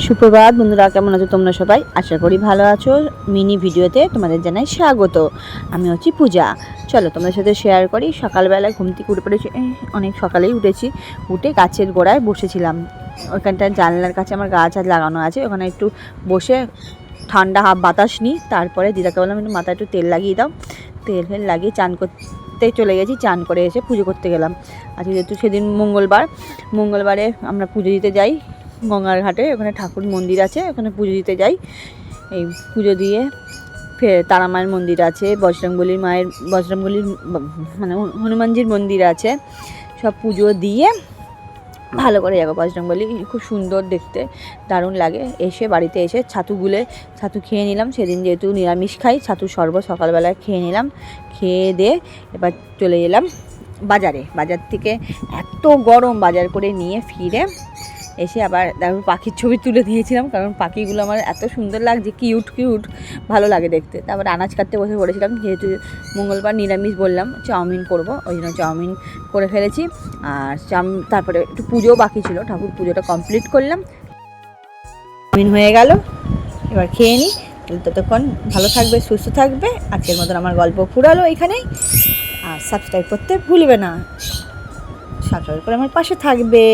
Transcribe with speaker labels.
Speaker 1: সুপ্রভাত বন্ধুরা, কেমন আছো তোমরা সবাই? আশা করি ভালো আছো। মিনি ভিডিওতে তোমাদের জানাই স্বাগত। আমি হচ্ছি পূজা। চলো তোমাদের সাথে শেয়ার করি। সকালবেলা ঘুম থেকে উঠে পড়েছি, অনেক সকালেই উঠেছি। উঠে গাছের গোড়ায় বসেছিলাম। ওইখানটা জানলার কাছে আমার গাছ লাগানো আছে, ওখানে একটু বসে ঠান্ডা বাতাস নিই। তারপরে দিদাকে বললাম একটু মাথায় একটু তেল লাগিয়ে দাও। তেল লাগিয়ে চান করতে চলে গেছি। চান করে এসে পুজো করতে গেলাম। আজকে যেহেতু সেদিন মঙ্গলবারে আমরা পুজো দিতে যাই গঙ্গার ঘাটে। ওখানে ঠাকুর মন্দির আছে, ওখানে পুজো দিতে যাই। এই পুজো দিয়ে ফের তারা মায়ের মন্দির আছে, বজরংবলীর মানে হনুমানজির মন্দির আছে। সব পুজো দিয়ে ভালো করে যাবো। বজরংবলী খুব সুন্দর দেখতে, দারুণ লাগে। এসে বাড়িতে এসে ছাতু খেয়ে নিলাম। সেদিন যেহেতু নিরামিষ খাই, ছাতু শরবত সকালবেলায় খেয়ে নিলাম। খেয়ে দিয়ে এবার চলে এলাম বাজার থেকে এত গরম বাজার করে নিয়ে ফিরে এসে আবার তারপর পাখির ছবি তুলে দিয়েছিলাম, কারণ পাখিগুলো আমার এত সুন্দর লাগছে, কিউট ভালো লাগে দেখতে। তারপর আনাজ কাটতে বসে পড়েছিলাম, যেহেতু মঙ্গলবার নিরামিষ বললাম, চাউমিন করব, ওই জন্য চাউমিন করে ফেলেছি। আর তারপরে একটু পুজোও বাকি ছিল, ঠাকুর পুজোটা কমপ্লিট করলাম। চাউমিন হয়ে গেল, এবার খেয়ে নিই। ততক্ষণ ভালো থাকবে, সুস্থ থাকবে। আজকের মতন আমার গল্প ফুরালো এখানেই। আর সাবস্ক্রাইব করতে ভুলবে না, সাবস্ক্রাইব করে আমার পাশে থাকবে।